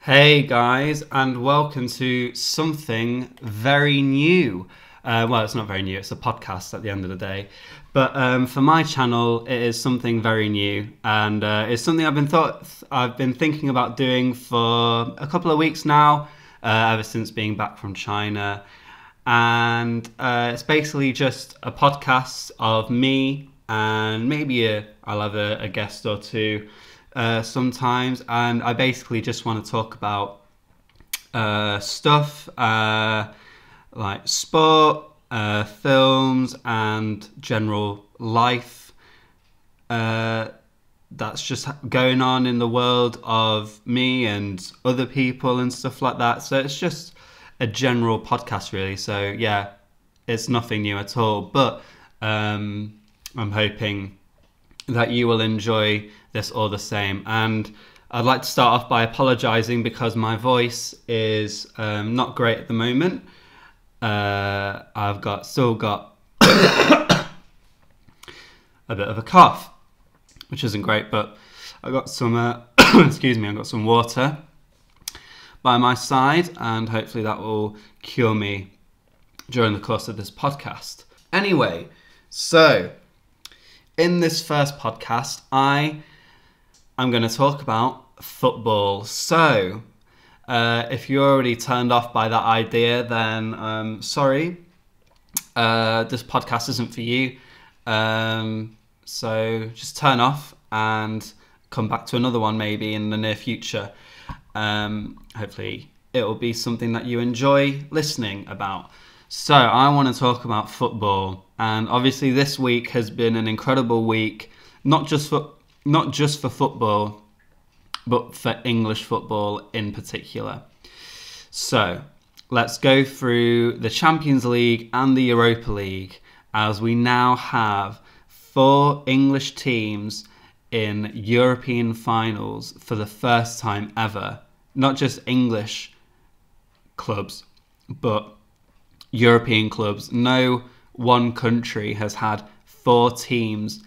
Hey guys, and welcome to something very new. Well, it's not very new, it's a podcast at the end of the day. But for my channel, it is something very new, and it's something I've been thinking about doing for a couple of weeks now, ever since being back from China. And it's basically just a podcast of me, and maybe I'll have a guest or two sometimes, and I basically just want to talk about stuff like sport, films, and general life that's just going on in the world of me and other people and stuff like that. So it's just a general podcast, really. So yeah, it's nothing new at all, but I'm hoping that you will enjoy this all the same. And I'd like to start off by apologising because my voice is not great at the moment. I've still got a bit of a cough, which isn't great, but I got some excuse me, I got some water by my side, and hopefully that will cure me during the course of this podcast. Anyway, so in this first podcast, I'm going to talk about football. So, if you're already turned off by that idea, then sorry, this podcast isn't for you. So just turn off and come back to another one maybe in the near future. Hopefully it will be something that you enjoy listening about. So I want to talk about football, and obviously this week has been an incredible week, not just for football, but for English football in particular. So let's go through the Champions League and the Europa League, as we now have 4 English teams in European finals for the first time ever. Not just English clubs, but European clubs. No one country has had 4 teams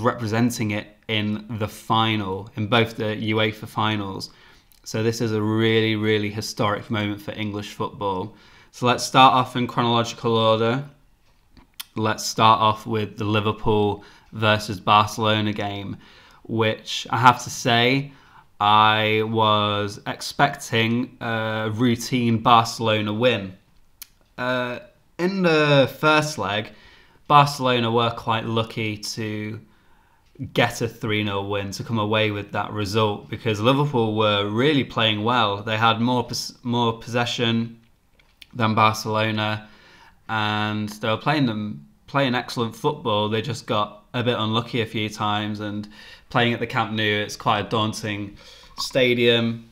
representing it in the final, in both the UEFA finals. So this is a really, really historic moment for English football. So let's start off in chronological order. Let's start off with the Liverpool versus Barcelona game, which I have to say, I was expecting a routine Barcelona win. In the first leg, Barcelona were quite lucky to get a 3-0 win, to come away with that result, because Liverpool were really playing well. They had more possession than Barcelona, and they were playing excellent football. They just got a bit unlucky a few times, and playing at the Camp Nou, it's quite a daunting stadium,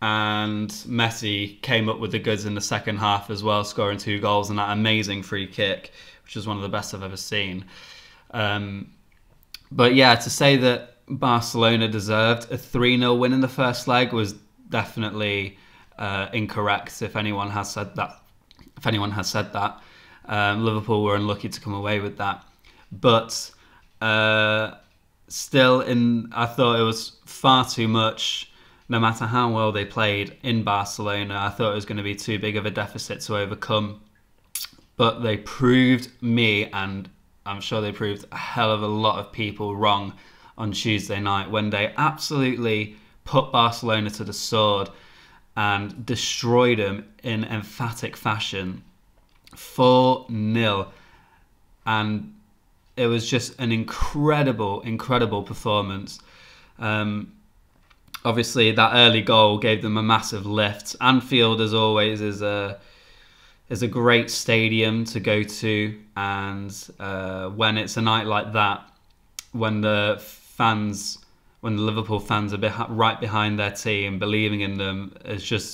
and Messi came up with the goods in the second half as well, scoring 2 goals and that amazing free kick, which is one of the best I've ever seen. But yeah, to say that Barcelona deserved a 3-0 win in the first leg was definitely incorrect. If anyone has said that, Liverpool were unlucky to come away with that. But still, I thought it was far too much. No matter how well they played in Barcelona, I thought it was going to be too big of a deficit to overcome. But they proved me, and I'm sure they proved a hell of a lot of people wrong on Tuesday night, when they absolutely put Barcelona to the sword and destroyed them in emphatic fashion. 4-0. And it was just an incredible, incredible performance. Obviously, that early goal gave them a massive lift. Anfield, as always, is a great stadium to go to, and when it's a night like that, when the Liverpool fans are right behind their team, believing in them, is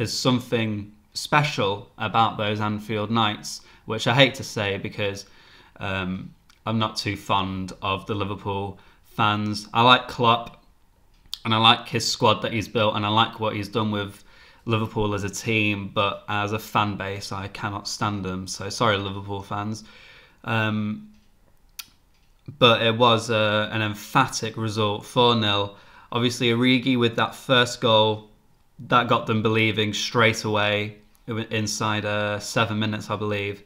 something special about those Anfield nights, which I hate to say because I'm not too fond of the Liverpool fans. I like Klopp, and I like his squad that he's built, and I like what he's done with Liverpool as a team, but as a fan base, I cannot stand them. So sorry, Liverpool fans. But it was an emphatic result, 4-0 Obviously, Origi with that first goal, that got them believing straight away inside 7 minutes, I believe.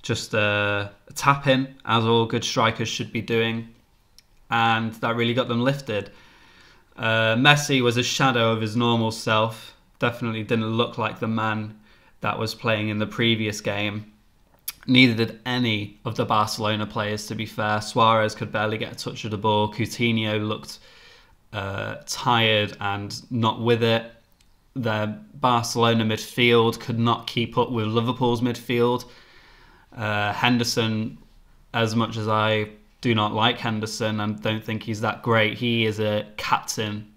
Just a tap in, as all good strikers should be doing. And that really got them lifted. Messi was a shadow of his normal self. Definitely didn't look like the man that was playing in the previous game. Neither did any of the Barcelona players, to be fair. Suarez could barely get a touch of the ball. Coutinho looked tired and not with it. The Barcelona midfield could not keep up with Liverpool's midfield. Henderson, as much as I do not like Henderson and don't think he's that great, he is a captain.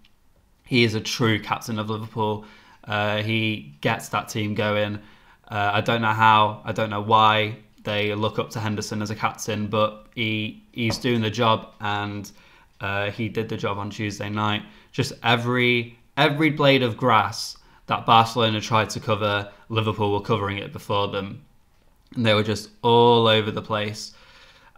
He is a true captain of Liverpool. He gets that team going. I don't know how, I don't know why they look up to Henderson as a captain, but he's doing the job, and he did the job on Tuesday night. Just every blade of grass that Barcelona tried to cover, Liverpool were covering it before them. And they were just all over the place.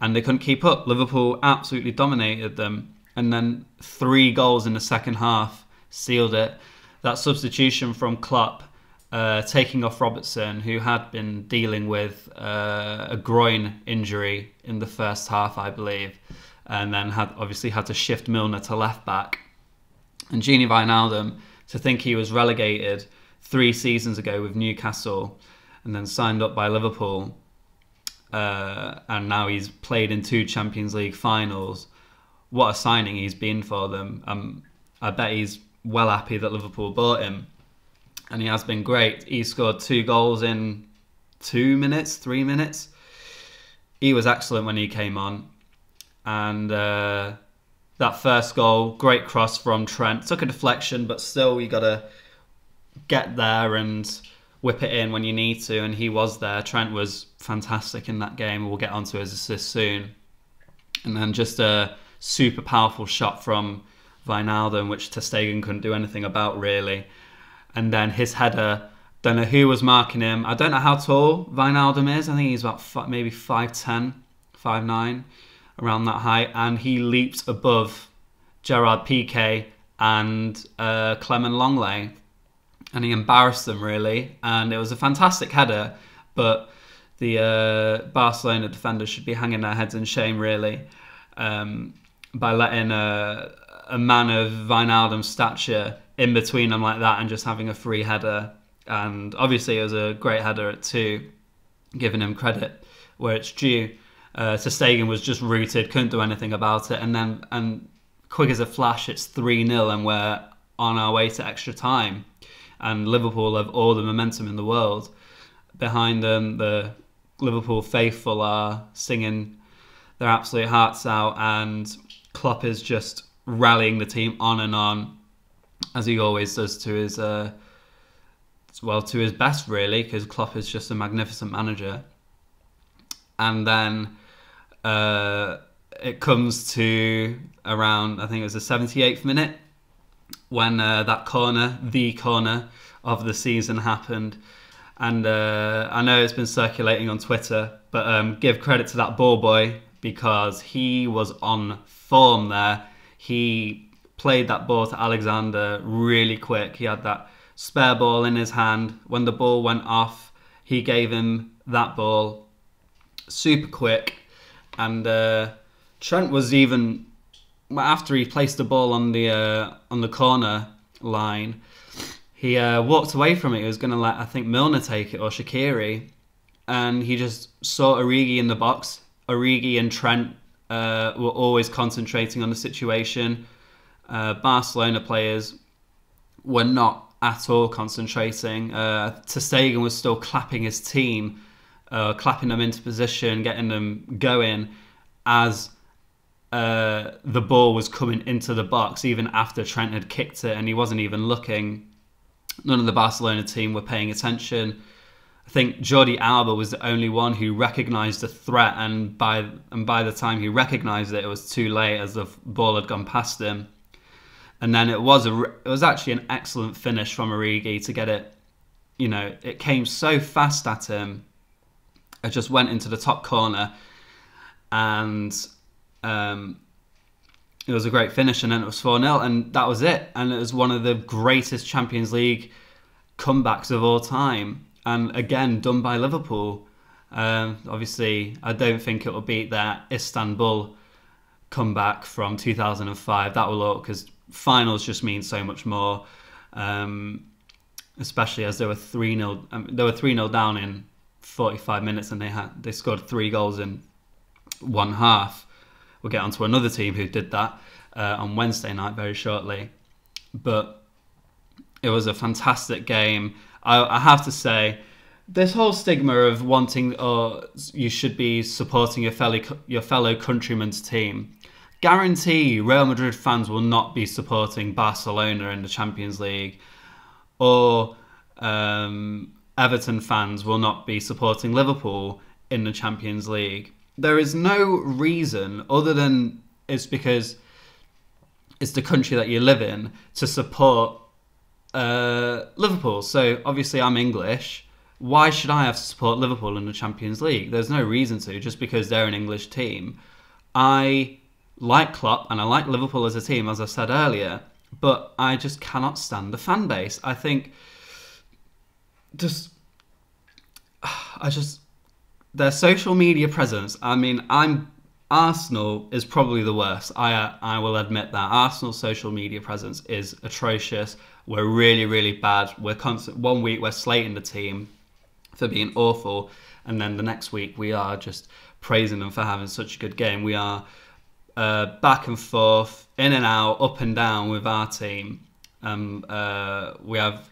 And they couldn't keep up. Liverpool absolutely dominated them. And then 3 goals in the second half sealed it. That substitution from Klopp, taking off Robertson, who had been dealing with a groin injury in the first half, I believe, and then obviously had to shift Milner to left back. And Gini Wijnaldum, to think he was relegated 3 seasons ago with Newcastle and then signed up by Liverpool, and now he's played in 2 Champions League finals. What a signing he's been for them. I bet he's well happy that Liverpool bought him, and he has been great. He scored 2 goals in 3 minutes. He was excellent when he came on, and that first goal, great cross from Trent. Took a deflection, but still you got to get there and whip it in when you need to, and he was there. Trent was fantastic in that game. We'll get onto his assist soon. And then just a super powerful shot from Wijnaldum, which ter Stegen couldn't do anything about, really. And then his header, don't know who was marking him. I don't know how tall Wijnaldum is. I think he's about maybe 5'10", 5'9", around that height. And he leaped above Gerard Piqué and Clement Longley. And he embarrassed them, really. And it was a fantastic header. But the Barcelona defenders should be hanging their heads in shame, really, by letting a man of Wijnaldum's stature in between them like that and just having a free header. And obviously it was a great header at 2, giving him credit where it's due. Ter Stegen was just rooted, couldn't do anything about it. And quick as a flash, it's 3-0 and we're on our way to extra time. And Liverpool have all the momentum in the world behind them. The Liverpool faithful are singing their absolute hearts out, and Klopp is just rallying the team on and on, as he always does to his to his best, really, because Klopp is just a magnificent manager. And then it comes to around, I think it was the 78th minute, when that corner, the corner of the season, happened. And I know it's been circulating on Twitter, but give credit to that ball boy, because he was on form there. He played that ball to Alexander really quick. He had that spare ball in his hand. When the ball went off, he gave him that ball super quick. And Trent was even, after he placed the ball on the corner line, he walked away from it. He was going to let, I think, Milner take it, or Shaqiri, and he just saw Origi in the box. Origi and Trent were always concentrating on the situation. Barcelona players were not at all concentrating. Ter Stegen was still clapping his team, clapping them into position, getting them going as the ball was coming into the box, even after Trent had kicked it, and he wasn't even looking. None of the Barcelona team were paying attention. I think Jordi Alba was the only one who recognised the threat, and by the time he recognised it, it was too late, as the ball had gone past him. And then it was actually an excellent finish from Origi to get it. You know, it came so fast at him. It just went into the top corner, and it was a great finish, and then it was 4-0, and that was it. And it was one of the greatest Champions League comebacks of all time, and again done by Liverpool. Obviously, I don't think it will beat that Istanbul comeback from 2005. That will look, because finals just mean so much more, especially as they were 3-0. They were 3-0 down in 45 minutes, and they scored 3 goals in one half. We'll get onto another team who did that on Wednesday night very shortly. But it was a fantastic game. I have to say, this whole stigma of wanting, or you should be supporting your fellow countrymen's team. Guarantee Real Madrid fans will not be supporting Barcelona in the Champions League, or Everton fans will not be supporting Liverpool in the Champions League. There is no reason other than it's because it's the country that you live in to support Liverpool. So obviously I'm English. Why should I have to support Liverpool in the Champions League? There's no reason to, just because they're an English team. I like Klopp and I like Liverpool as a team, as I said earlier, but I just cannot stand the fan base. I think their social media presence. I mean, Arsenal is probably the worst. I will admit that Arsenal's social media presence is atrocious. We're really, really bad. We're constant. 1 week we're slating the team for being awful, and then the next week we are just praising them for having such a good game. We are back and forth, in and out, up and down with our team. We have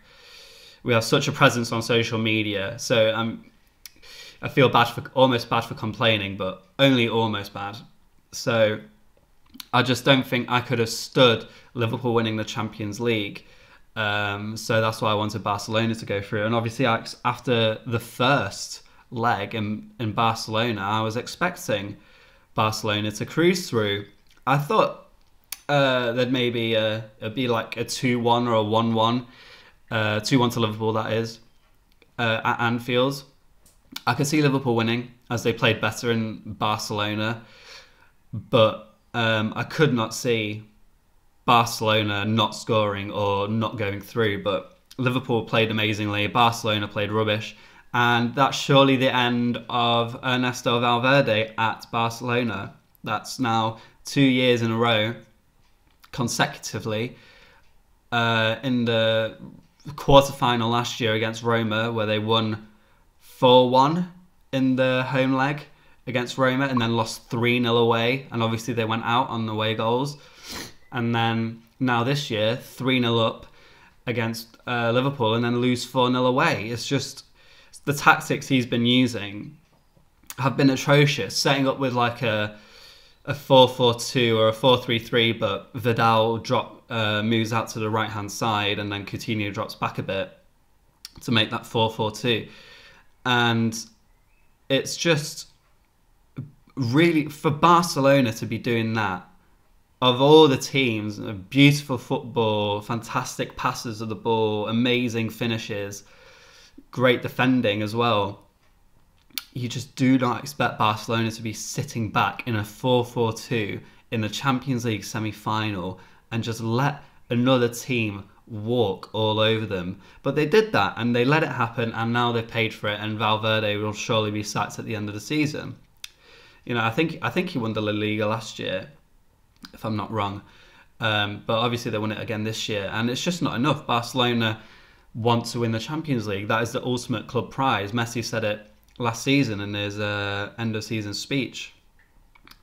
such a presence on social media, so I feel almost bad for complaining, but only almost bad. So I just don't think I could have stood Liverpool winning the Champions League. So that's why I wanted Barcelona to go through. And obviously after the first leg in Barcelona, I was expecting Barcelona to cruise through. I thought there'd maybe it'd be like a 2-1 or a 1-1. 2-1 to Liverpool, that is, at Anfield. I could see Liverpool winning as they played better in Barcelona, but I could not see Barcelona not scoring or not going through. But Liverpool played amazingly, Barcelona played rubbish, and that's surely the end of Ernesto Valverde at Barcelona. That's now 2 years in a row, consecutively, in the quarter-final last year against Roma, where they won 4-1 in the home leg against Roma, and then lost 3-0 away, and obviously they went out on the away goals. And then now this year, 3-0 up against Liverpool, and then lose 4-0 away. It's just the tactics he's been using have been atrocious, setting up with like a 4-4-2 or a 4-3-3, but Vidal moves out to the right-hand side, and then Coutinho drops back a bit to make that 4-4-2. And it's just really, for Barcelona to be doing that, of all the teams, beautiful football, fantastic passes of the ball, amazing finishes, great defending as well. You just do not expect Barcelona to be sitting back in a 4-4-2 in the Champions League semi-final and just let another team walk all over them. But they did that, and they let it happen, and now they've paid for it, and Valverde will surely be sacked at the end of the season. You know, I think he won the La Liga last year, if I'm not wrong. But obviously they won it again this year, and it's just not enough. Barcelona want to win the Champions League. That is the ultimate club prize. Messi said it last season in his end of season speech,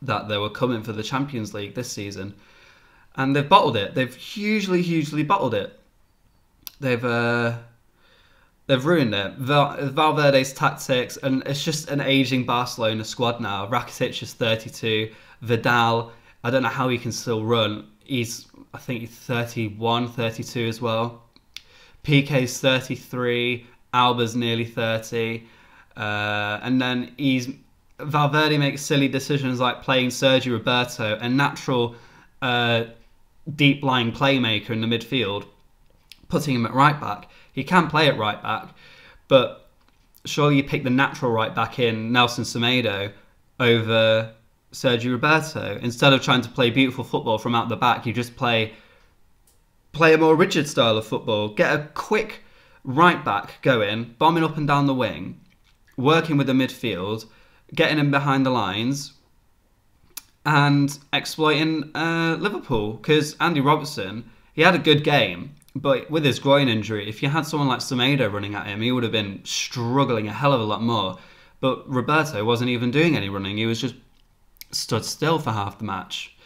that they were coming for the Champions League this season, and they've bottled it. They've hugely bottled it. They've ruined it. Valverde's tactics, and it's just an aging Barcelona squad now. Rakitic is 32. Vidal, I don't know how he can still run. I think he's 31, 32 as well. PK's 33. Alba's nearly 30. And then Valverde makes silly decisions like playing Sergio Roberto, a natural deep-lying playmaker in the midfield, putting him at right back. He can play at right back, but surely you pick the natural right back in Nelson Semedo over Sergio Roberto. Instead of trying to play beautiful football from out the back, you just play a more rigid style of football. Get a quick right back going, bombing up and down the wing, working with the midfield, getting him behind the lines, and exploiting Liverpool. Because Andy Robertson, he had a good game, but with his groin injury, if you had someone like Semedo running at him, he would have been struggling a hell of a lot more. But Roberto wasn't even doing any running. He was just stood still for half the match.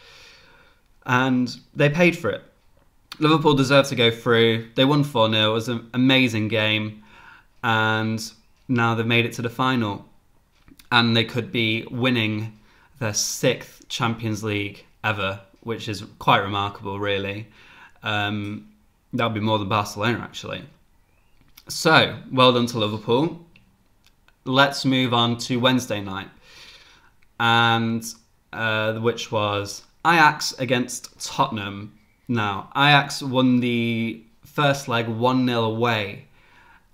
And they paid for it. Liverpool deserved to go through. They won 4-0. It was an amazing game. And now they've made it to the final. And they could be winning their 6th Champions League ever, which is quite remarkable, really. That would be more than Barcelona, actually. So, well done to Liverpool. Let's move on to Wednesday night, and which was Ajax against Tottenham. Now, Ajax won the first leg 1-0 away,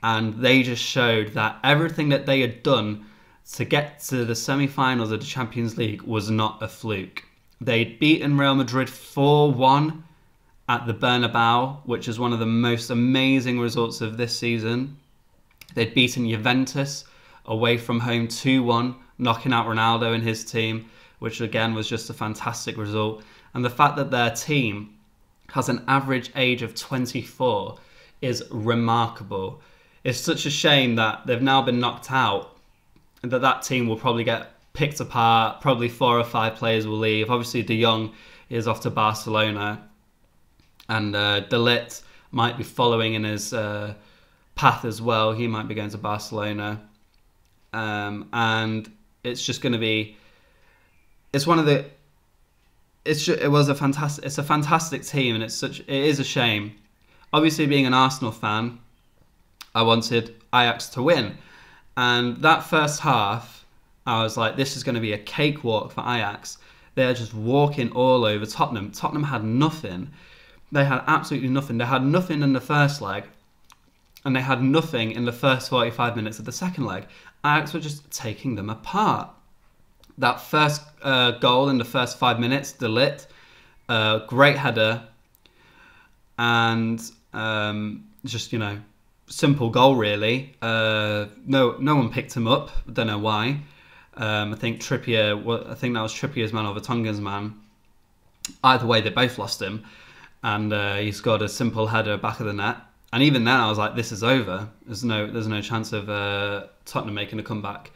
and they just showed that everything that they had done to get to the semi-finals of the Champions League was not a fluke. They'd beaten Real Madrid 4-1 at the Bernabeu, which is one of the most amazing results of this season. They'd beaten Juventus away from home 2-1, knocking out Ronaldo and his team, which again was just a fantastic result. And the fact that their team has an average age of 24 is remarkable. It's such a shame that they've now been knocked out, and that team will probably get picked apart. Probably 4 or 5 players will leave. Obviously, De Jong is off to Barcelona, and De Ligt might be following in his path as well. He might be going to Barcelona. And it's just going to be, it's a fantastic team, and it is a shame. Obviously, being an Arsenal fan, I wanted Ajax to win, and that first half, I was like, this is going to be a cakewalk for Ajax. They're just walking all over Tottenham. Tottenham had nothing. They had absolutely nothing. They had nothing in the first leg, and they had nothing in the first 45 minutes of the second leg. Ajax were just taking them apart. That first goal in the first 5 minutes, De Ligt, great header, and just, simple goal really. No one picked him up. I don't know why. I think Trippier. I think that was Trippier's man over Tongan's man. Either way, they both lost him, and he scored a simple header back of the net. And even then, I was like, "This is over. There's no chance of Tottenham making a comeback."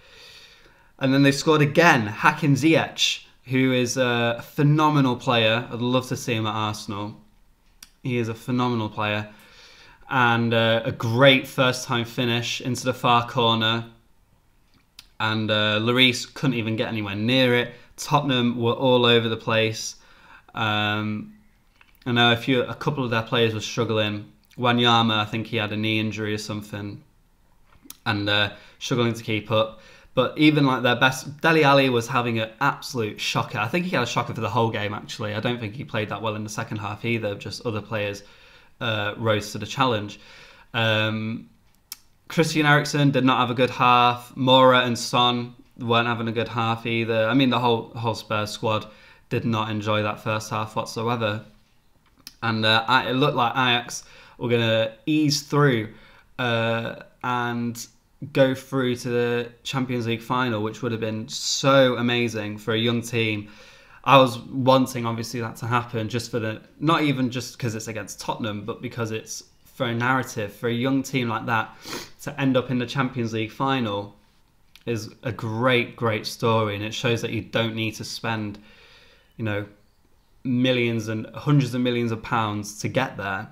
And then they scored again. Hakim Ziyech, who is a phenomenal player. I'd love to see him at Arsenal. He is a phenomenal player, and a great first-time finish into the far corner. And Lloris couldn't even get anywhere near it. Tottenham were all over the place. I know a couple of their players were struggling. Wanyama, I think he had a knee injury or something, and struggling to keep up. But even like their best, Dele Alli was having an absolute shocker. I think he had a shocker for the whole game, actually. I don't think he played that well in the second half either. Just other players rose to the challenge. Christian Eriksen did not have a good half. Moura and Son weren't having a good half either. I mean, the whole Spurs squad did not enjoy that first half whatsoever. And it looked like Ajax were going to ease through and go through to the Champions League final, which would have been so amazing for a young team. I was wanting, obviously, that to happen, just for not even just because it's against Tottenham, but because it's for a narrative, for a young team like that to end up in the Champions League final is a great, great story, and it shows that you don't need to spend, millions and hundreds of millions of pounds to get there.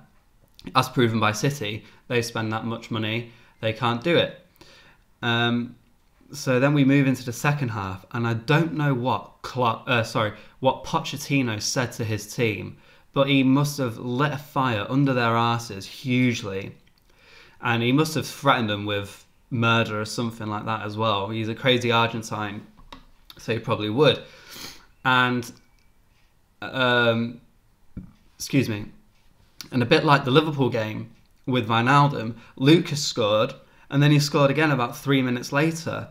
As proven by City, they spend that much money, they can't do it. So then we move into the second half, and I don't know what Pochettino said to his team, but he must have lit a fire under their arses hugely, and he must have threatened them with murder or something like that as well. He's a crazy Argentine, so he probably would. And excuse me. And a bit like the Liverpool game with Wijnaldum, Lucas scored, and then he scored again about 3 minutes later.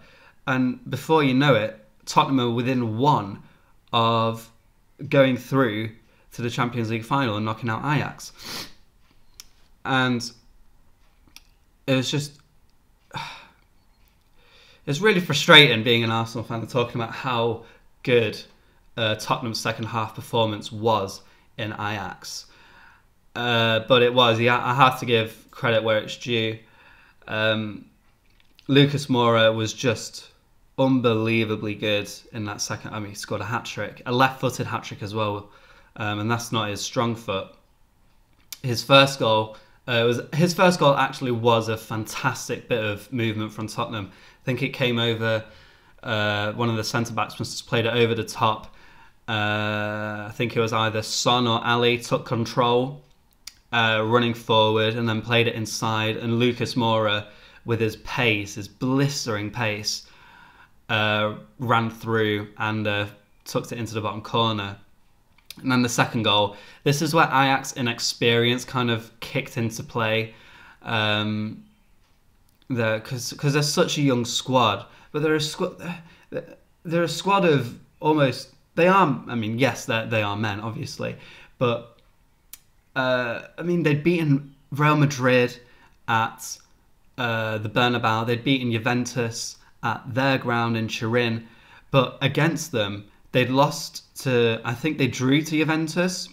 And before you know it, Tottenham are within one of going through to the Champions League final and knocking out Ajax. And it was just... It's really frustrating being an Arsenal fan and talking about how good Tottenham's second half performance was in Ajax. But it was. Yeah, I have to give credit where it's due. Lucas Moura was just unbelievably good in that second. I mean, he scored a hat-trick, a left-footed hat-trick as well, and that's not his strong foot. His first goal actually was a fantastic bit of movement from Tottenham. I think it came over, one of the centre-backs must have played it over the top. I think it was either Son or Ali took control, running forward, and then played it inside, and Lucas Moura, with his pace, his blistering pace, ran through and tucked it into the bottom corner. And then the second goal, this is where Ajax inexperience kind of kicked into play, because they're such a young squad, but they're a squad of almost, they are, I mean, yes, they are men, obviously, but I mean, they'd beaten Real Madrid at the Bernabeu, they'd beaten Juventus at their ground in Turin, but against them, they'd lost to, I think they drew to Juventus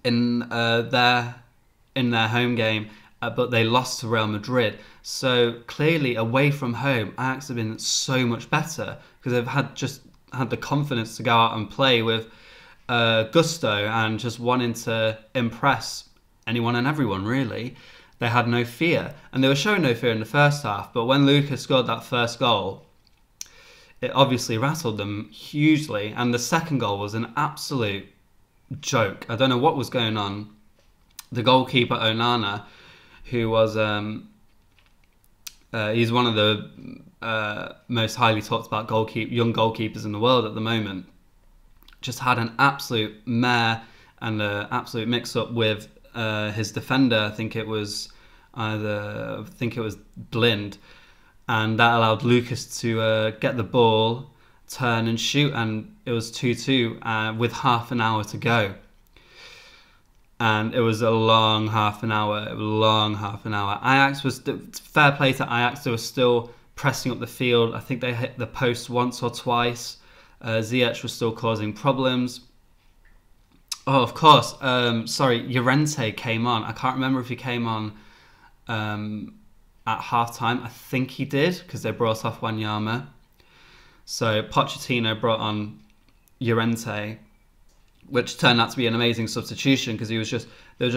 in their home game, but they lost to Real Madrid. So clearly, away from home, Ajax have been so much better because they've had the confidence to go out and play with gusto and just wanting to impress anyone and everyone, really. They had no fear, and they were showing no fear in the first half. But when Lucas scored that first goal, it obviously rattled them hugely. And the second goal was an absolute joke. I don't know what was going on. The goalkeeper, Onana, who was... he's one of the most highly talked about young goalkeepers in the world at the moment. Just had an absolute mare and an absolute mix-up with his defender. I think it was Blind. And that allowed Lucas to get the ball, turn and shoot, and it was 2-2 with half an hour to go. And it was a long half an hour. Ajax was, fair play to Ajax, they were still pressing up the field. I think they hit the post once or twice. Ziyech was still causing problems. Oh, of course. Llorente came on. I can't remember if he came on at half-time. I think he did, because they brought off Wanyama. So Pochettino brought on Llorente, which turned out to be an amazing substitution, because they were just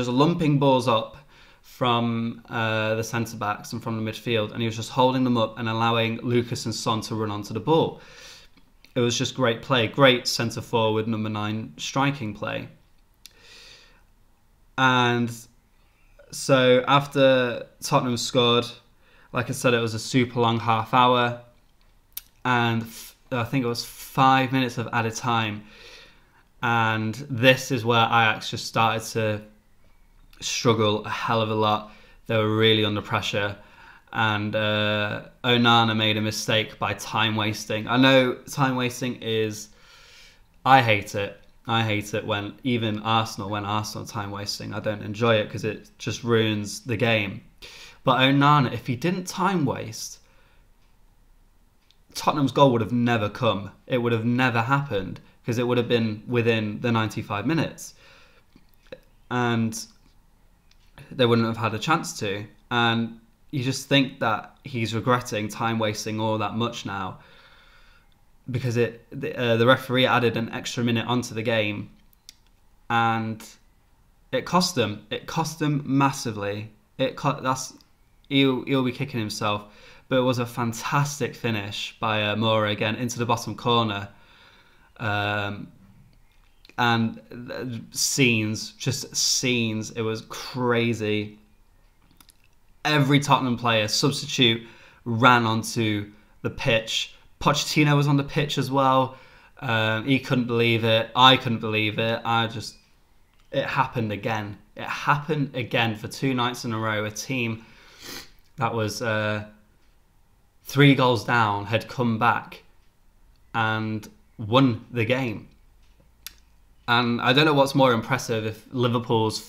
lumping balls up from the centre-backs and from the midfield, and he was just holding them up and allowing Lucas and Son to run onto the ball. It was just great play, great centre-forward, number 9 striking play. And so after Tottenham scored, like I said, it was a super long half hour, and I think it was 5 minutes of added time. And this is where Ajax just started to struggle a hell of a lot. They were really under pressure. And Onana made a mistake by time wasting. I know time wasting is... I hate it. I hate it when Arsenal time wasting. I don't enjoy it because it just ruins the game. But Onana, if he didn't time waste, Tottenham's goal would have never come. It would have never happened, because it would have been within the 95 minutes. And they wouldn't have had a chance to. And you just think that he's regretting time wasting all that much now, because the referee added an extra minute onto the game, and it cost them. It cost them massively. He'll be kicking himself, but it was a fantastic finish by Moura again into the bottom corner. And scenes. It was crazy. Every Tottenham player, substitute, ran onto the pitch. Pochettino was on the pitch as well. He couldn't believe it. I couldn't believe it. It happened again. It happened again for 2 nights in a row. A team that was 3 goals down had come back and won the game. And I don't know what's more impressive, if Liverpool's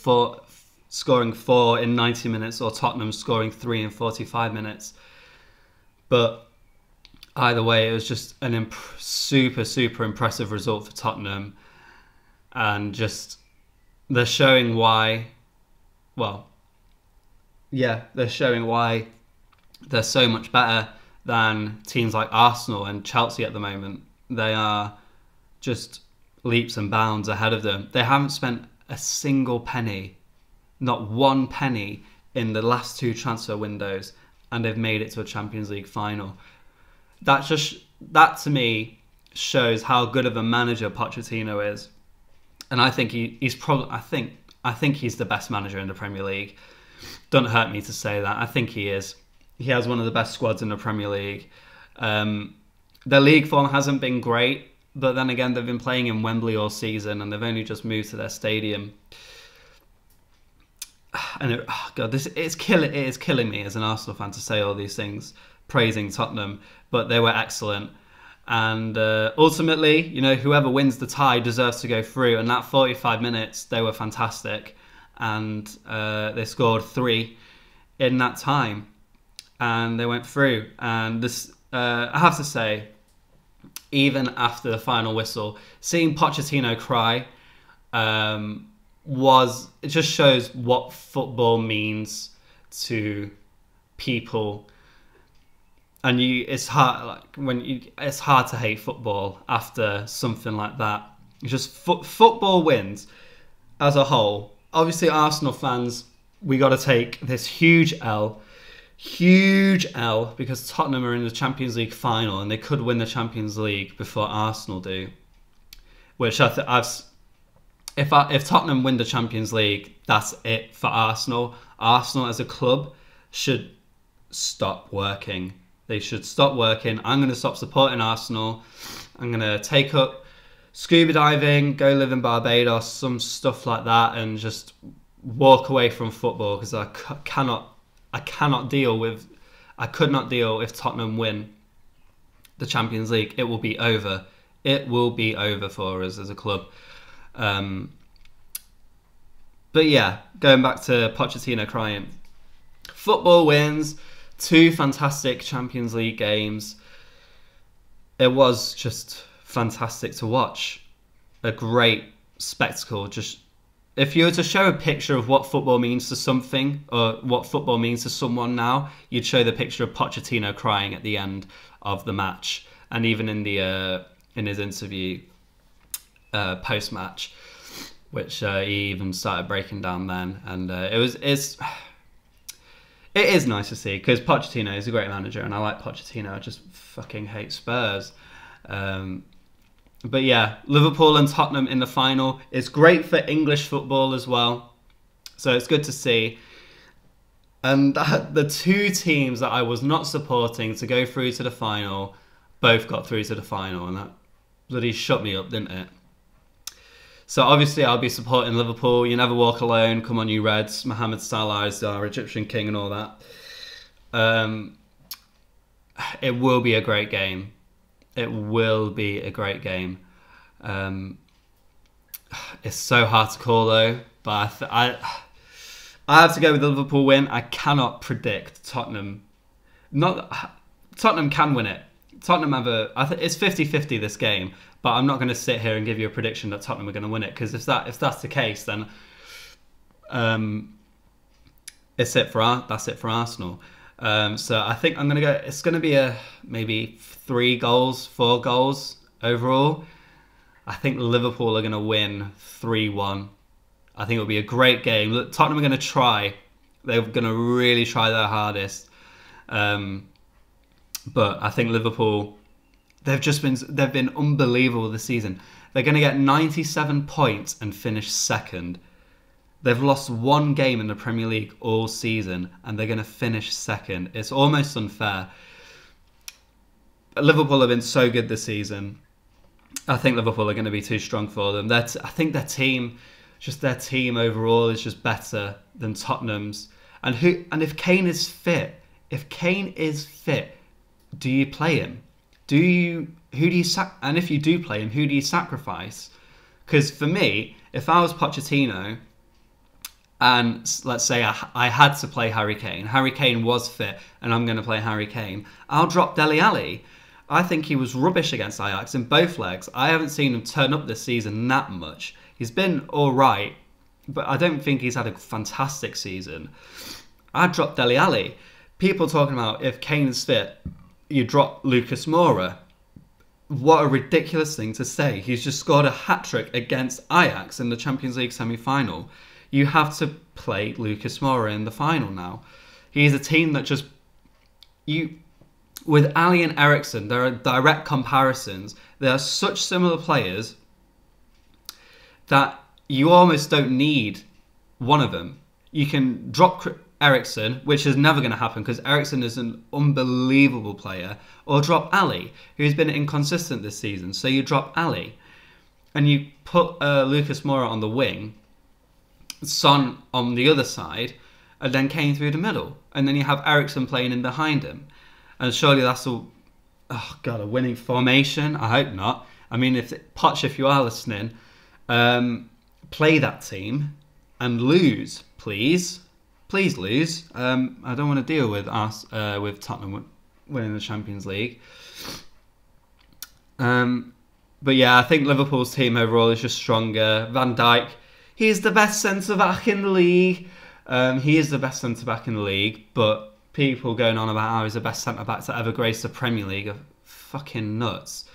scoring 4 in 90 minutes or Tottenham scoring 3 in 45 minutes. But either way, it was just an super, super impressive result for Tottenham. And just, they're showing why, well, yeah, they're showing why they're so much better than teams like Arsenal and Chelsea at the moment. They are just leaps and bounds ahead of them. They haven't spent a single penny, not one penny, in the last 2 transfer windows, and they've made it to a Champions League final. That to me shows how good of a manager Pochettino is, and I think he's probably I think he's the best manager in the Premier League. Don't hurt me to say that. I think he is. He has one of the best squads in the Premier League. Their league form hasn't been great, but then again, they've been playing in Wembley all season, and they've only just moved to their stadium. And it is killing me as an Arsenal fan to say all these things, praising Tottenham, but they were excellent. And ultimately, you know, whoever wins the tie deserves to go through. And that 45 minutes, they were fantastic, and they scored 3 in that time, and they went through. And this, I have to say, even after the final whistle, seeing Pochettino cry it just shows what football means to people. And it's hard, it's hard to hate football after something like that. It's just football wins as a whole. Obviously, Arsenal fans, we got to take this huge L, because Tottenham are in the Champions League final and they could win the Champions League before Arsenal do. Which if Tottenham win the Champions League, that's it for Arsenal. Arsenal as a club should stop working. They should stop working. I'm going to stop supporting Arsenal. I'm going to take up scuba diving, go live in Barbados, some stuff like that, and just walk away from football, because I could not deal if Tottenham win the Champions League. It will be over. It will be over for us as a club. But yeah, going back to Pochettino crying. Football wins, 2 fantastic Champions League games. It was just fantastic to watch. A great spectacle. Just, if you were to show a picture of what football means to something, or what football means to someone now, you'd show the picture of Pochettino crying at the end of the match, and even in his interview post-match, which he even started breaking down then. And it is nice to see, because Pochettino is a great manager, and I like Pochettino. I just fucking hate Spurs. But yeah, Liverpool and Tottenham in the final. It's great for English football as well, so it's good to see. And the 2 teams that I was not supporting to go through to the final both got through to the final, and that bloody shut me up, didn't it? So obviously I'll be supporting Liverpool. You never walk alone. Come on, you Reds. Mohamed Salah is our Egyptian king and all that. It will be a great game. It will be a great game. It's so hard to call though, but I have to go with the Liverpool win. I cannot predict Tottenham. Tottenham can win it. Tottenham it's 50-50 this game, but I'm not going to sit here and give you a prediction that Tottenham are going to win it, because if that's the case, then that's it for Arsenal. So I think I'm going to go. It's going to be maybe 4 goals overall. I think Liverpool are going to win 3-1. I think it'll be a great game. Look, Tottenham are going to try. They're going to really try their hardest. But I think Liverpool, they've been unbelievable this season. They're going to get 97 points and finish 2nd. They've lost 1 game in the Premier League all season, and they're going to finish 2nd. It's almost unfair. Liverpool have been so good this season. I think Liverpool are going to be too strong for them. I think their team overall is just better than Tottenham's. And if Kane is fit, do you play him? And if you do play him, who do you sacrifice? Because for me, if I was Pochettino and let's say I had to play Harry Kane was fit and I'm going to play Harry Kane, I'll drop Dele Alli. I think he was rubbish against Ajax in both legs. I haven't seen him turn up this season that much. He's been all right, but I don't think he's had a fantastic season. I'd drop Dele Alli. People talking about if Kane's fit, you drop Lucas Moura. What a ridiculous thing to say. He's just scored a hat-trick against Ajax in the Champions League semi-final. You have to play Lucas Moura in the final now. He's a team that just... With Ali and Eriksen, there are direct comparisons. They are such similar players that you almost don't need one of them. You can drop Eriksen, which is never going to happen because Eriksen is an unbelievable player, or drop Ali, who's been inconsistent this season. So you drop Ali and you put Lucas Moura on the wing, Son on the other side, and then Kane through the middle. And then you have Eriksen playing in behind him. And surely that's a winning formation? I hope not. I mean, Poch, if you are listening, play that team and lose, please. Please lose. I don't want to deal with with Tottenham winning the Champions League. But yeah, I think Liverpool's team overall is just stronger. Van Dijk, he's the best centre-back in the league. He is the best centre-back in the league, but people going on about how he's the best centre-back to ever grace the Premier League are fucking nuts.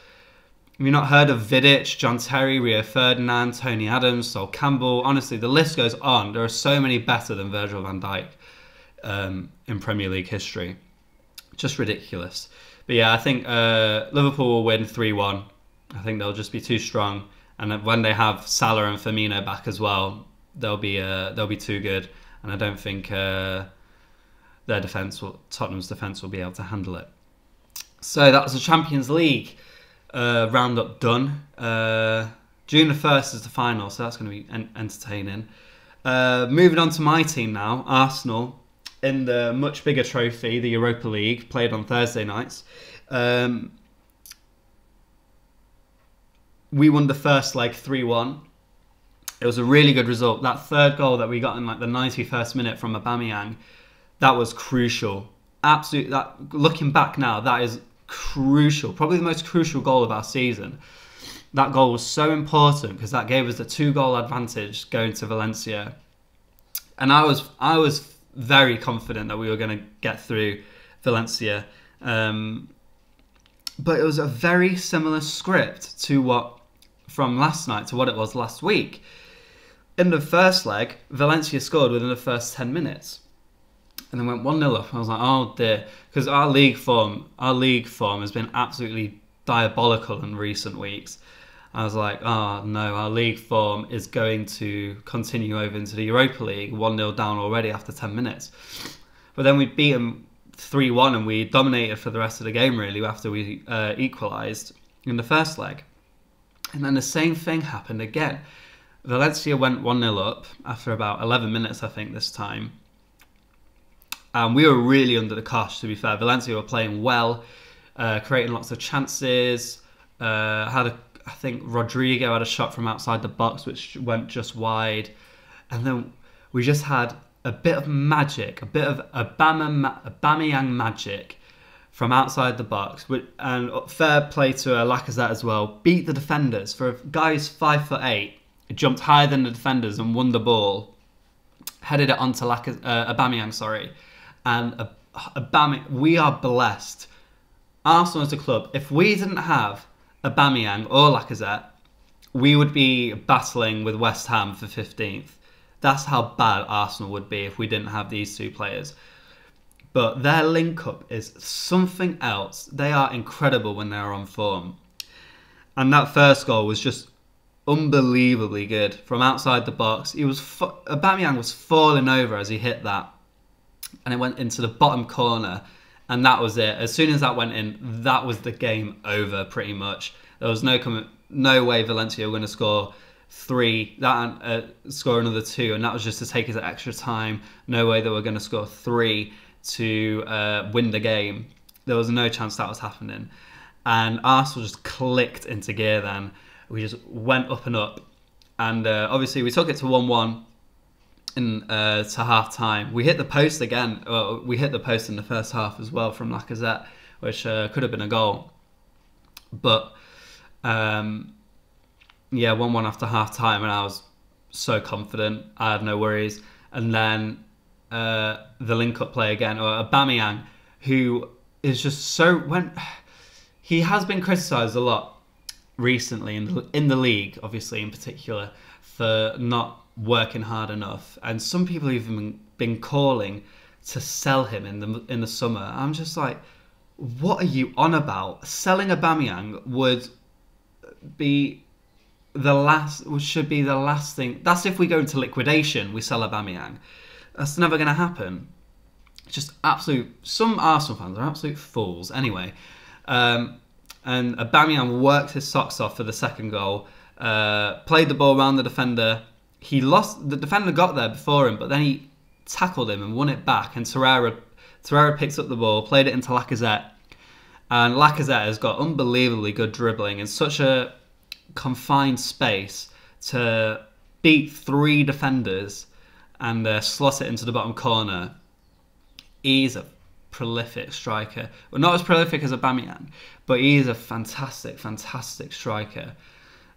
Have you not heard of Vidic, John Terry, Rio Ferdinand, Tony Adams, Sol Campbell? Honestly, the list goes on. There are so many better than Virgil van Dijk in Premier League history. Just ridiculous. But yeah, I think Liverpool will win 3-1. I think they'll just be too strong. And when they have Salah and Firmino back as well, they'll be too good. And I don't think Tottenham's defence will be able to handle it. So that was the Champions League roundup done. June the 1st is the final, so that's going to be entertaining. Moving on to my team now, Arsenal, in the much bigger trophy, the Europa League, played on Thursday nights. We won the first leg 3-1. It was a really good result. That third goal that we got in like the 91st minute from Aubameyang, that was crucial. Absolutely. Looking back now, that is crucial. Probably the most crucial goal of our season. That goal was so important because that gave us the 2-goal advantage going to Valencia. And I was very confident that we were going to get through Valencia. But it was a very similar script from last night to what it was last week. In the first leg, Valencia scored within the first 10 minutes. And then went 1-0 up. I was like, oh dear. Because our league form has been absolutely diabolical in recent weeks. I was like, oh no, our league form is going to continue over into the Europa League, 1-0 down already after 10 minutes. But then we beat them 3-1 and we dominated for the rest of the game really after we equalised in the first leg. And then the same thing happened again. Valencia went 1-0 up after about 11 minutes, I think, this time. And we were really under the cosh, to be fair. Valencia were playing well, creating lots of chances. I think Rodrigo had a shot from outside the box, which went just wide. And then we just had a bit of magic, a bit of Aubameyang magic from outside the box. And fair play to Lacazette as well. Beat the defenders. For a guy who's 5'8", he jumped higher than the defenders and won the ball. Headed it onto Aubameyang, sorry. And Aubameyang, we are blessed. Arsenal as a club, if we didn't have Aubameyang or Lacazette, we would be battling with West Ham for 15th. That's how bad Arsenal would be if we didn't have these two players. But their link-up is something else. They are incredible when they're on form. And that first goal was just unbelievably good from outside the box. Aubameyang was falling over as he hit that. And it went into the bottom corner. And that was it. As soon as that went in, that was the game over pretty much. There was no way Valencia were going to score 3, score another 2. And that was just to take us extra time. No way they were going to score 3 to win the game. There was no chance that was happening. And Arsenal just clicked into gear then. We just went up and up. And obviously we took it to 1-1 to half time. We hit the post again. We hit the post in the first half as well from Lacazette, which could have been a goal. But yeah, 1-1 after half time, and I was so confident. I had no worries. And then the link-up play again, or Aubameyang, who is just he has been criticised a lot recently in the league, obviously in particular, for not working hard enough, and some people have even been calling to sell him in the summer. I'm just like, what are you on about? Selling Aubameyang should be the last thing. That's if we go into liquidation, we sell Aubameyang. That's never going to happen. Just some Arsenal fans are absolute fools. Anyway, and Aubameyang worked his socks off for the second goal. Played the ball around the defender. The defender got there before him, but then he tackled him and won it back. And Torreira picked up the ball, played it into Lacazette. And Lacazette has got unbelievably good dribbling in such a confined space to beat 3 defenders and slot it into the bottom corner. He's a prolific striker. Well, not as prolific as Aubameyang, but he's a fantastic, fantastic striker.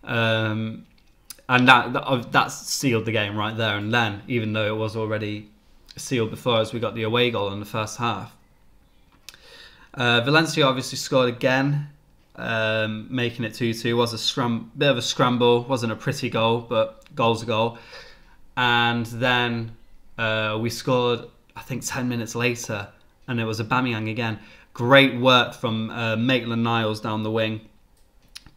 And that sealed the game right there and then, even though it was already sealed before, as we got the away goal in the first half. Valencia obviously scored again, making it 2-2. Was a bit of a scramble. Wasn't a pretty goal, but goal's a goal. And then we scored, I think, 10 minutes later, and it was Aubameyang again. Great work from Maitland-Niles down the wing.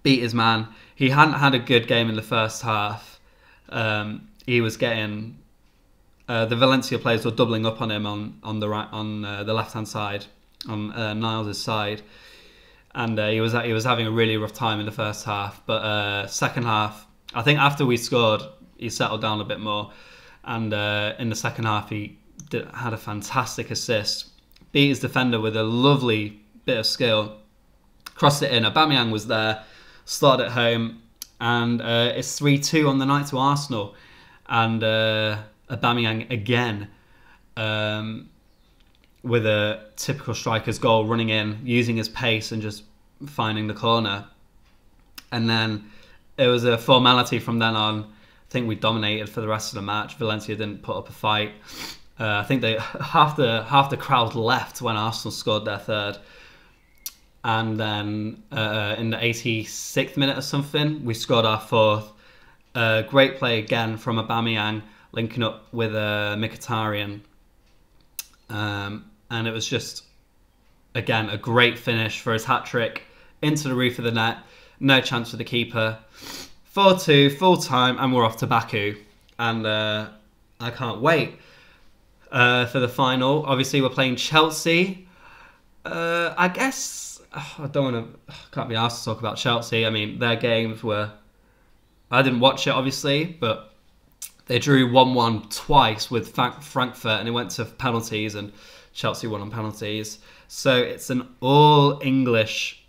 Beat his man. He hadn't had a good game in the first half. He was getting the Valencia players were doubling up on him on the left hand side, on Niles' side, and he was having a really rough time in the first half. But second half, I think after we scored, he settled down a bit more, and in the second half he had a fantastic assist. Beat his defender with a lovely bit of skill. Crossed it in. Aubameyang was there. Started at home, and it's 3-2 on the night to Arsenal. And Aubameyang again, with a typical striker's goal, running in, using his pace and just finding the corner. And then it was a formality from then on. I think we dominated for the rest of the match. Valencia didn't put up a fight. I think half the crowd left when Arsenal scored their third. And then in the 86th minute or something, we scored our fourth. Great play again from Aubameyang, linking up with Mkhitaryan. And it was just, again, a great finish for his hat-trick into the roof of the net. No chance for the keeper. 4-2, full time, and we're off to Baku. And I can't wait for the final. Obviously, we're playing Chelsea. I guess can't be asked to talk about Chelsea. I mean, their games were, I didn't watch it obviously, but they drew 1-1 twice with Frankfurt, and it went to penalties, and Chelsea won on penalties. So it's an all-English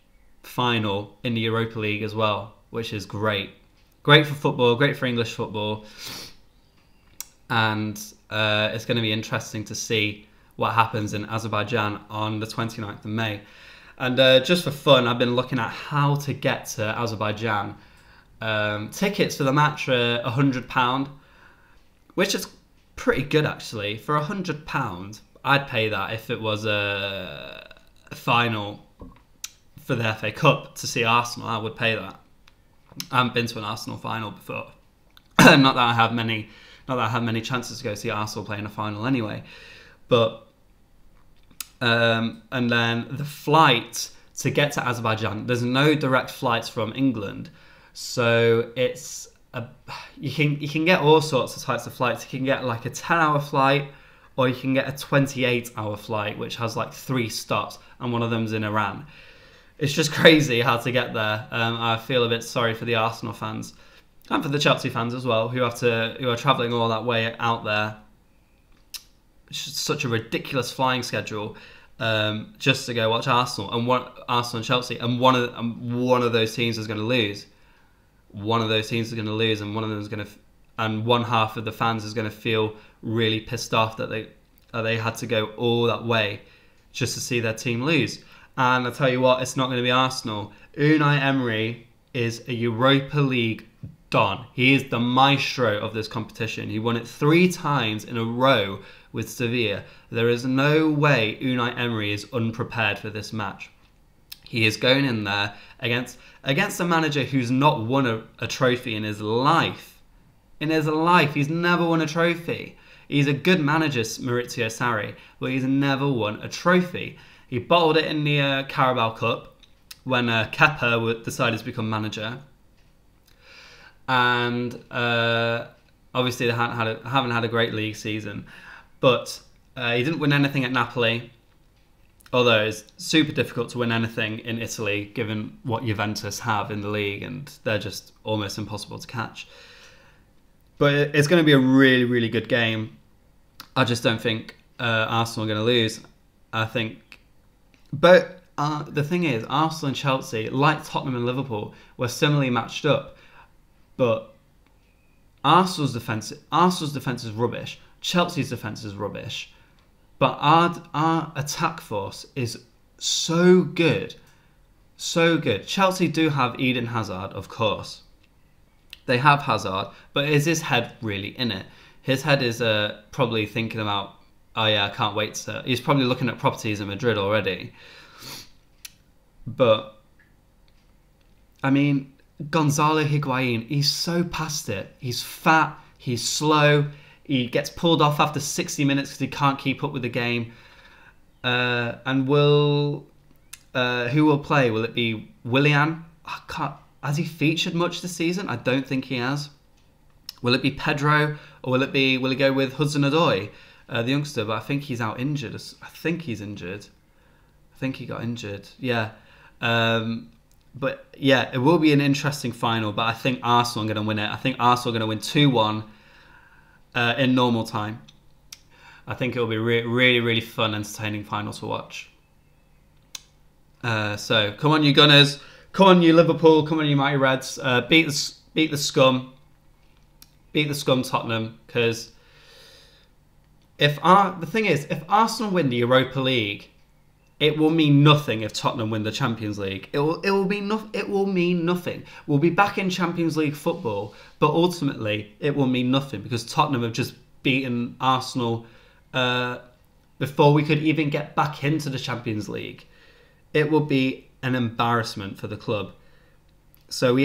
final in the Europa League as well, which is great. Great for football, great for English football. And it's going to be interesting to see what happens in Azerbaijan on the 29th of May. And just for fun, I've been looking at how to get to Azerbaijan. Tickets for the match are £100, which is pretty good actually. For £100, I'd pay that if it was a final for the FA Cup to see Arsenal. I would pay that. I haven't been to an Arsenal final before. Not that I have many chances to go see Arsenal play in a final anyway. But and then the flight to get to Azerbaijan, there's no direct flights from England, so it's you can get all sorts of types of flights. You can get like a 10-hour flight, or you can get a 28-hour flight, which has like 3 stops, and one of them's in Iran. It's just crazy how to get there. I feel a bit sorry for the Arsenal fans and for the Chelsea fans as well, who are travelling all that way out there. It's just such a ridiculous flying schedule, just to go watch Arsenal and Chelsea, and one of those teams is going to lose. one of those teams is going to lose, and one of them is going to, and one half of the fans is going to feel really pissed off that they had to go all that way just to see their team lose. And I tell you what, it's not going to be Arsenal. Unai Emery is a Europa League don. He is the maestro of this competition. He won it 3 times in a row with Sevilla. There is no way Unai Emery is unprepared for this match. He is going in there against a manager who's not won a trophy in his life. In his life, he's never won a trophy. He's a good manager, Maurizio Sarri, but he's never won a trophy. He bottled it in the Carabao Cup when Kepa decided to become manager. And obviously they haven't had a great league season. But he didn't win anything at Napoli. Although it's super difficult to win anything in Italy, given what Juventus have in the league, and they're just almost impossible to catch. But it's going to be a really, really good game. I just don't think Arsenal are going to lose. I think... But the thing is, Arsenal and Chelsea, like Tottenham and Liverpool, were similarly matched up. But Arsenal's defence is rubbish. Chelsea's defence is rubbish. But our attack force is so good. So good. Chelsea do have Eden Hazard, of course. They have Hazard, but is his head really in it? His head is probably thinking about, oh yeah, I can't wait to... He's probably looking at properties in Madrid already. But, I mean, Gonzalo Higuain, he's so past it. He's fat, he's slow, he gets pulled off after 60 minutes because he can't keep up with the game. And who will play? Will it be Willian? Has he featured much this season? I don't think he has. Will it be Pedro, or will he go with Hudson-Odoi, the youngster? But I think he's out injured. I think he's injured. I think he got injured. Yeah. But yeah, it will be an interesting final. But I think Arsenal are going to win it. I think Arsenal are going to win 2-1 in normal time. I think it will be really, really fun, entertaining final to watch. So come on, you Gunners. Come on, you Liverpool. Come on, you Mighty Reds. Beat the scum. Beat the scum, Tottenham. Because the thing is, if Arsenal win the Europa League, it will mean nothing if Tottenham win the Champions League. It will mean nothing. We'll be back in Champions League football, but ultimately it will mean nothing because Tottenham have just beaten Arsenal before we could even get back into the Champions League. It will be an embarrassment for the club. So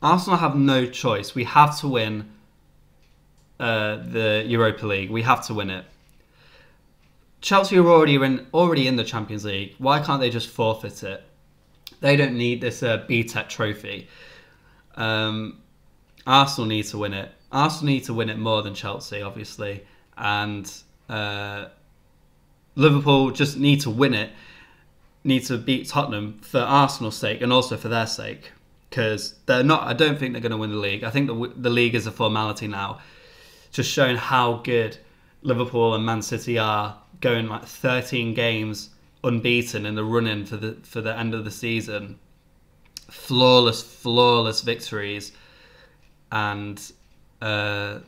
Arsenal have no choice. We have to win the Europa League. We have to win it. Chelsea are already in the Champions League. Why can't they just forfeit it? They don't need this BTEC trophy. Arsenal need to win it. Arsenal need to win it more than Chelsea, obviously. And Liverpool just need to win it. Need to beat Tottenham for Arsenal's sake and also for their sake. Because they're not. I don't think they're going to win the league. I think the league is a formality now. Just showing how good Liverpool and Man City are, going like 13 games unbeaten in the run-in for the end of the season. Flawless victories, and they'll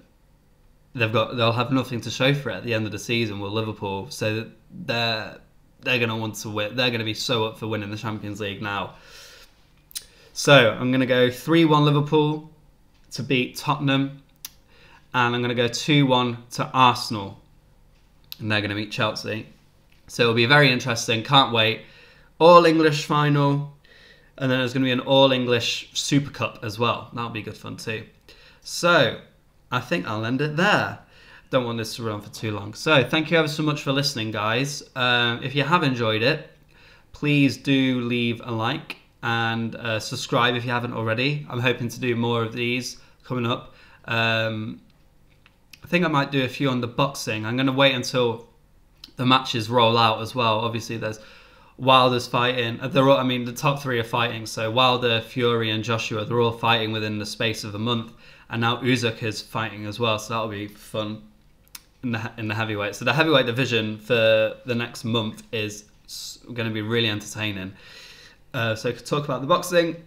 have nothing to show for it at the end of the season with Liverpool. So they're going to want to win. They're going to be so up for winning the Champions League now. So I'm going to go 3-1 Liverpool to beat Tottenham, and I'm going to go 2-1 to Arsenal, and they're going to meet Chelsea. So it'll be very interesting. Can't wait. All English final, and then there's going to be an All English Super Cup as well. That'll be good fun too. So I think I'll end it there. Don't want this to run on for too long. So thank you ever so much for listening, guys. If you have enjoyed it, please do leave a like and subscribe if you haven't already. I'm hoping to do more of these coming up. I think I might do a few on the boxing. I'm going to wait until the matches roll out as well. Obviously, there's Wilder's fighting. The top three are fighting. So Wilder, Fury, and Joshua, they're all fighting within the space of a month. And now Usyk is fighting as well. So that'll be fun in the heavyweight. So the heavyweight division for the next month is going to be really entertaining. So I could talk about the boxing.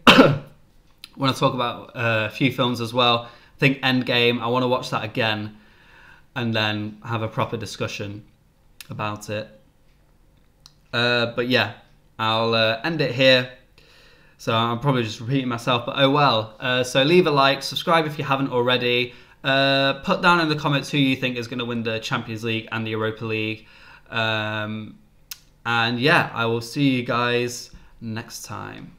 want to talk about a few films as well. I think Endgame, I want to watch that again and then have a proper discussion about it. But yeah, I'll end it here. So I'm probably just repeating myself, but oh well. So leave a like, subscribe if you haven't already. Put down in the comments who you think is going to win the Champions League and the Europa League. And yeah, I will see you guys next time.